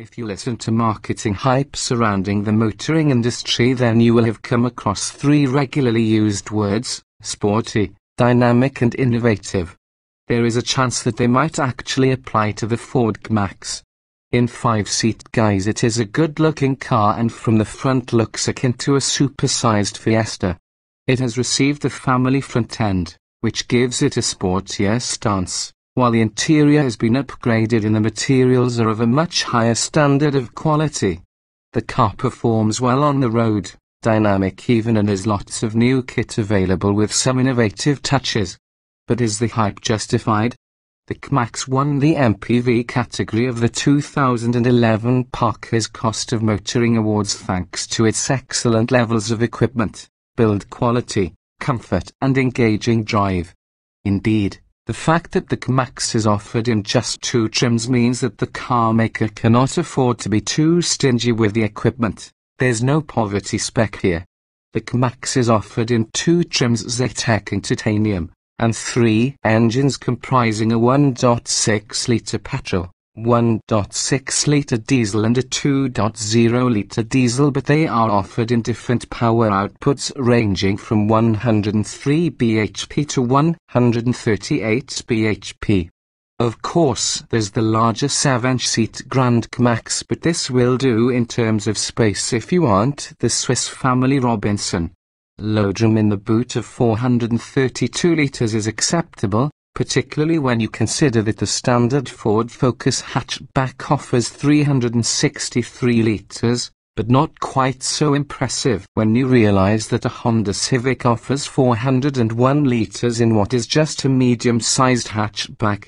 If you listen to marketing hype surrounding the motoring industry, then you will have come across three regularly used words: sporty, dynamic and innovative. There is a chance that they might actually apply to the Ford C-Max. In 5-seat guise, it is a good-looking car and from the front looks akin to a supersized Fiesta. It has received the family front end, which gives it a sportier stance, while the interior has been upgraded and the materials are of a much higher standard of quality. The car performs well on the road, dynamic even, and has lots of new kit available with some innovative touches. But is the hype justified? The C-Max won the MPV category of the 2011 Parker's Cost of Motoring Awards thanks to its excellent levels of equipment, build quality, comfort and engaging drive. Indeed, the fact that the C-Max is offered in just 2 trims means that the car maker cannot afford to be too stingy with the equipment. There's no poverty spec here. The C-Max is offered in 2 trims: Z-Tech and Titanium, and 3 engines comprising a 1.6-litre petrol, 1.6-litre diesel and a 2.0-litre diesel, but they are offered in different power outputs ranging from 103 bhp to 138 bhp. Of course, there's the larger 7-seat Grand C-Max, but this will do in terms of space if you aren't the Swiss Family Robinson. Loadroom in the boot of 432 litres is acceptable, particularly when you consider that the standard Ford Focus hatchback offers 363 litres, but not quite so impressive when you realize that a Honda Civic offers 401 litres in what is just a medium-sized hatchback.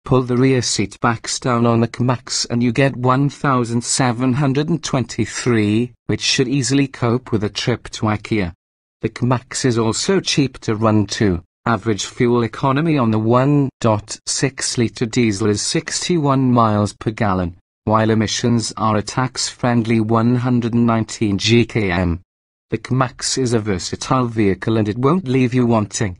Pull the rear seat backs down on the C-Max and you get 1,723, which should easily cope with a trip to IKEA. The C-Max is also cheap to run too. Average fuel economy on the 1.6-litre diesel is 61 miles per gallon, while emissions are a tax-friendly 119 gkm. The C-Max is a versatile vehicle and it won't leave you wanting.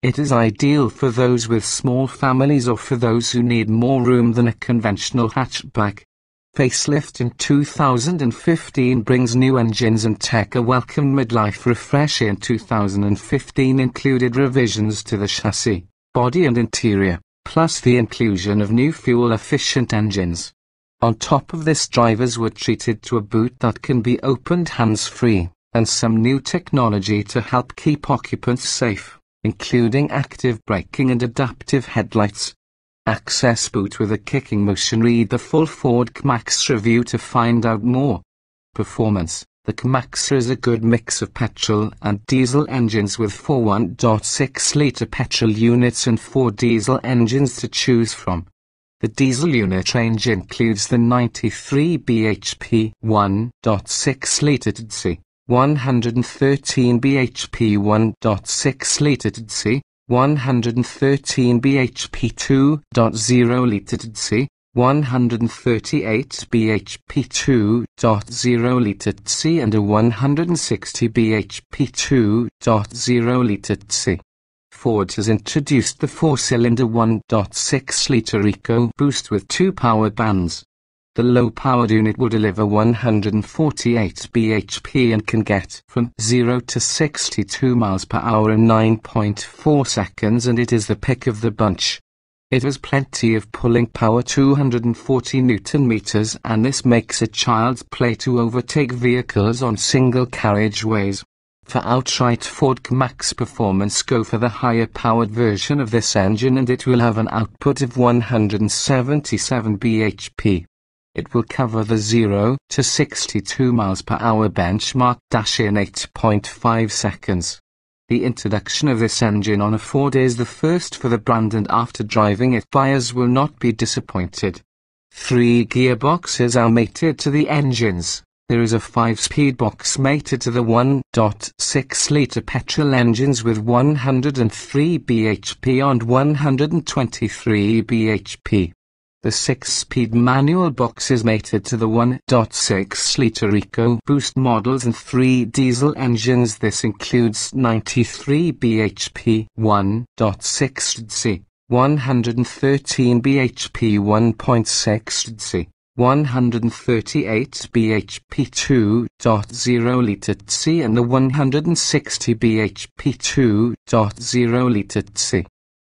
It is ideal for those with small families or for those who need more room than a conventional hatchback. Facelift in 2015 brings new engines and tech. A welcome midlife refresh in 2015 included revisions to the chassis, body and interior, plus the inclusion of new fuel-efficient engines. On top of this, drivers were treated to a boot that can be opened hands-free, and some new technology to help keep occupants safe, including active braking and adaptive headlights. Access boot with a kicking motion. Read the full Ford C-Max review to find out more. Performance. The C-Max is a good mix of petrol and diesel engines with 4 1.6-litre petrol units and 4 diesel engines to choose from. The diesel unit range includes the 93 bhp 1.6-litre TDC, 113 bhp 1.6-litre TDC, 113 bhp 2.0-litre TDC, 138 bhp 2.0-litre TDC and a 160 bhp 2.0-litre TDC. Ford has introduced the 4-cylinder 1.6-litre EcoBoost with 2 power bands. The low-powered unit will deliver 148 bhp and can get from 0 to 62 miles per hour in 9.4 seconds, and it is the pick of the bunch. It has plenty of pulling power, 240 Newton meters, and this makes it child's play to overtake vehicles on single carriageways. For outright Ford C-Max performance, go for the higher powered version of this engine and it will have an output of 177 bhp. It will cover the 0 to 62 miles per hour benchmark dash in 8.5 seconds. The introduction of this engine on a Ford is the first for the brand, and after driving it, buyers will not be disappointed. 3 gearboxes are mated to the engines. There is a 5-speed box mated to the 1.6-litre petrol engines with 103 bhp and 123 bhp. The 6-speed manual box is mated to the 1.6-litre EcoBoost models and 3 diesel engines. This includes 93 bhp 1.6 TDC, 113 bhp 1.6 TDC, 138 bhp 2.0 litre C and the 160 bhp 2.0 litre C.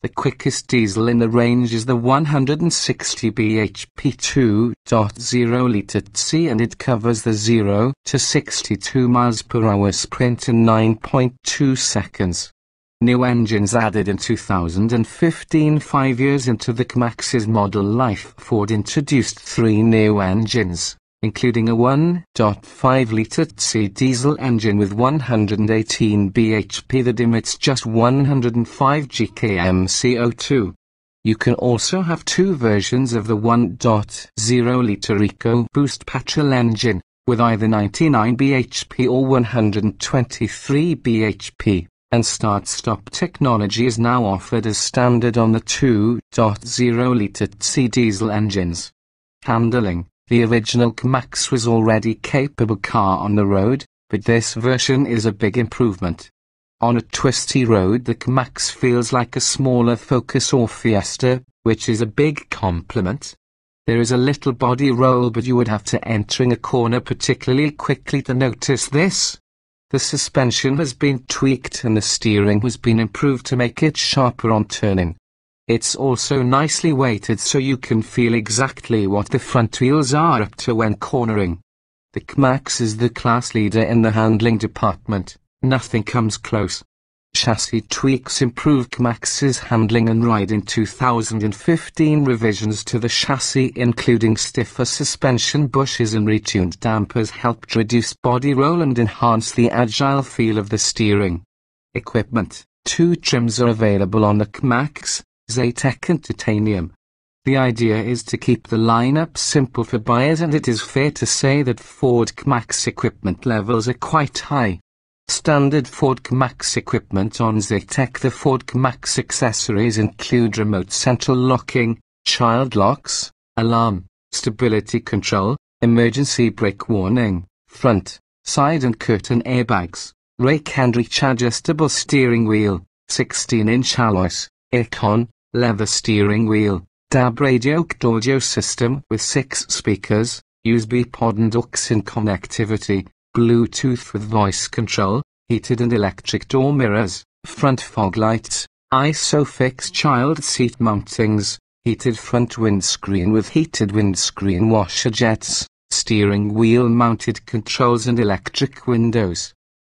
The quickest diesel in the range is the 160 bhp 2.0 litre C, and it covers the 0 to 62 miles per hour sprint in 9.2 seconds. New engines added in 2015. 5 years into the C-Max's model life, Ford introduced 3 new engines, including a 1.5-litre C diesel engine with 118 bhp that emits just 105 gkm CO2. You can also have 2 versions of the 1.0-litre EcoBoost petrol engine, with either 99 bhp or 123 bhp. And start-stop technology is now offered as standard on the 2.0-litre C diesel engines. Handling: the original C-Max was already capable car on the road, but this version is a big improvement. On a twisty road, the C-Max feels like a smaller Focus or Fiesta, which is a big compliment. There is a little body roll, but you would have to entering a corner particularly quickly to notice this. The suspension has been tweaked and the steering has been improved to make it sharper on turning. It's also nicely weighted so you can feel exactly what the front wheels are up to when cornering. The C-Max is the class leader in the handling department. Nothing comes close. Chassis tweaks improve C-Max's handling and ride. In 2015, revisions to the chassis including stiffer suspension bushes and retuned dampers helped reduce body roll and enhance the agile feel of the steering. Equipment: 2 trims are available on the C-Max, Zetec and Titanium. The idea is to keep the lineup simple for buyers, and it is fair to say that Ford C-Max equipment levels are quite high. Standard Ford C-Max equipment on Zetec. The Ford C-Max accessories include remote central locking, child locks, alarm, stability control, emergency brake warning, front, side and curtain airbags, rake and reach adjustable steering wheel, 16-inch alloys, aircon, leather steering wheel, DAB radio audio system with 6 speakers, USB pod and aux-in connectivity, Bluetooth with voice control, heated and electric door mirrors, front fog lights, ISOFIX child seat mountings, heated front windscreen with heated windscreen washer jets, steering wheel mounted controls and electric windows.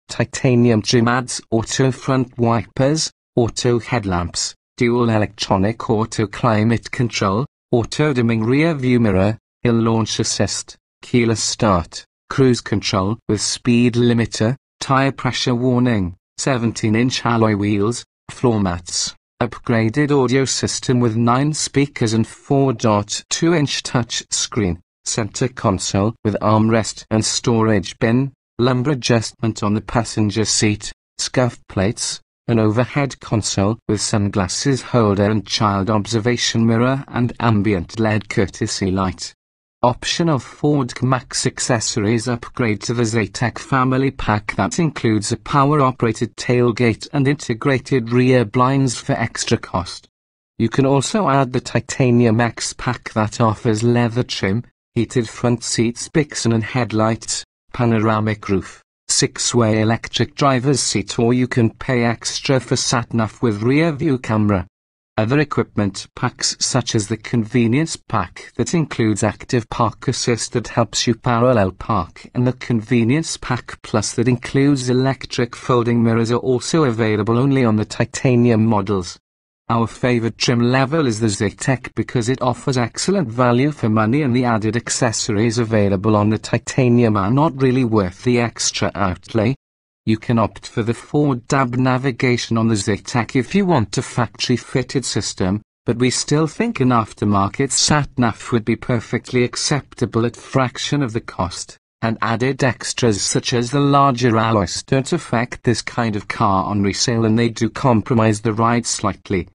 Titanium trim adds auto front wipers, auto headlamps, dual electronic auto climate control, auto dimming rear view mirror, hill launch assist, keyless start, cruise control with speed limiter, tire pressure warning, 17-inch alloy wheels, floor mats, upgraded audio system with 9 speakers and 4.2-inch touch screen, center console with armrest and storage bin, lumbar adjustment on the passenger seat, scuff plates, an overhead console with sunglasses holder and child observation mirror and ambient LED courtesy light. Optional Ford C-Max accessories upgrade to the Zetec family pack that includes a power-operated tailgate and integrated rear blinds for extra cost. You can also add the Titanium X pack that offers leather trim, heated front seats, Bixen and headlights, panoramic roof, 6-way electric driver's seat, or you can pay extra for sat-nav with rear view camera. Other equipment packs such as the Convenience Pack that includes Active Park Assist that helps you parallel park, and the Convenience Pack Plus that includes electric folding mirrors are also available only on the Titanium models. Our favorite trim level is the Zetec because it offers excellent value for money, and the added accessories available on the Titanium are not really worth the extra outlay. You can opt for the Ford DAB navigation on the Zetec if you want a factory-fitted system, but we still think an aftermarket sat-nav would be perfectly acceptable at fraction of the cost, and added extras such as the larger alloys don't affect this kind of car on resale, and they do compromise the ride slightly.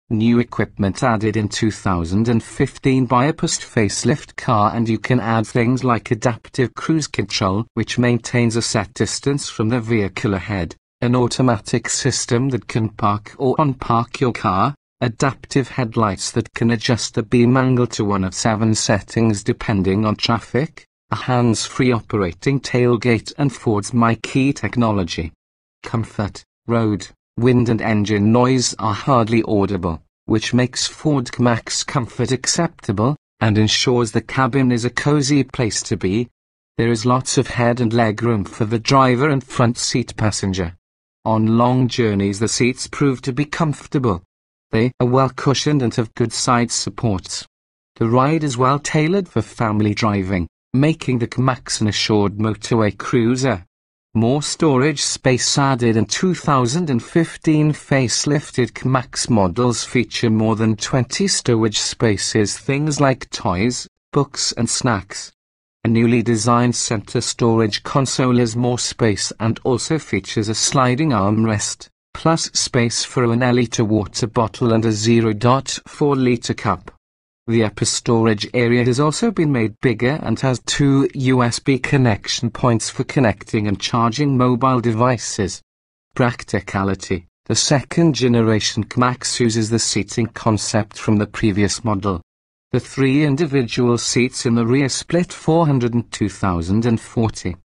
New equipment added in 2015 by a post-facelift car, and you can add things like adaptive cruise control, which maintains a set distance from the vehicle ahead, an automatic system that can park or unpark your car, adaptive headlights that can adjust the beam angle to one of 7 settings depending on traffic, a hands-free operating tailgate and Ford's My Key technology. Comfort, road, wind and engine noise are hardly audible, which makes Ford C-Max comfort acceptable, and ensures the cabin is a cozy place to be. There is lots of head and leg room for the driver and front seat passenger. On long journeys the seats prove to be comfortable. They are well cushioned and have good side supports. The ride is well tailored for family driving, making the C-Max an assured motorway cruiser. More storage space added in 2015 facelifted C-Max models feature more than 20 storage spaces, things like toys, books and snacks. A newly designed center storage console has more space and also features a sliding armrest, plus space for an L-liter water bottle and a 0.4-liter cup. The upper storage area has also been made bigger and has 2 USB connection points for connecting and charging mobile devices. Practicality. The second-generation C-Max uses the seating concept from the previous model. The 3 individual seats in the rear split 402,040.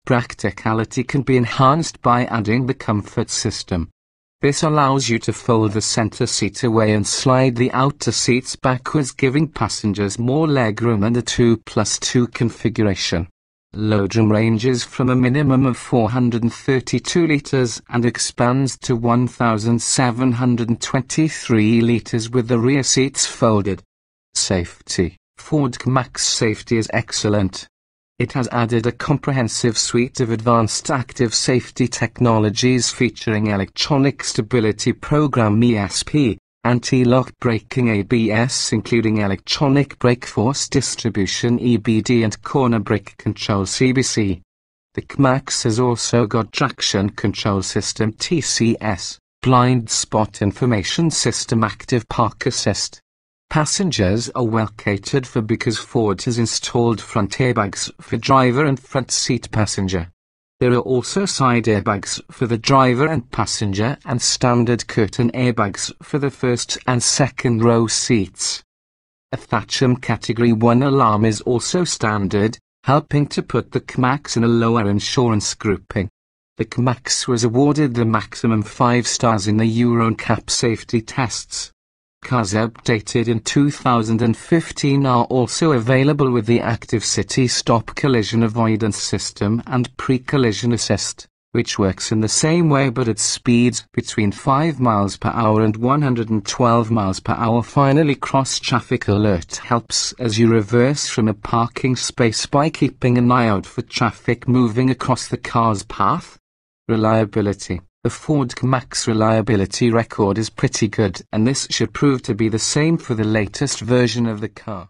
Practicality can be enhanced by adding the comfort system. This allows you to fold the center seat away and slide the outer seats backwards, giving passengers more legroom and a 2+2 configuration. Loadroom ranges from a minimum of 432 litres and expands to 1,723 litres with the rear seats folded. Safety. Ford C-Max safety is excellent. It has added a comprehensive suite of advanced active safety technologies featuring electronic stability program ESP, anti-lock braking ABS including electronic brake force distribution EBD and corner brake control CBC. The C-Max has also got traction control system TCS, blind spot information system, active park assist. Passengers are well catered for because Ford has installed front airbags for driver and front seat passenger. There are also side airbags for the driver and passenger and standard curtain airbags for the first and second row seats. A Thatcham Category 1 alarm is also standard, helping to put the C-Max in a lower insurance grouping. The C-Max was awarded the maximum 5 stars in the Euro NCAP safety tests. Cars updated in 2015 are also available with the active city stop collision avoidance system and pre-collision assist, which works in the same way but at speeds between 5 miles per hour and 112 miles per hour. Finally, cross-traffic alert helps as you reverse from a parking space by keeping an eye out for traffic moving across the car's path. Reliability. The Ford C-Max reliability record is pretty good, and this should prove to be the same for the latest version of the car.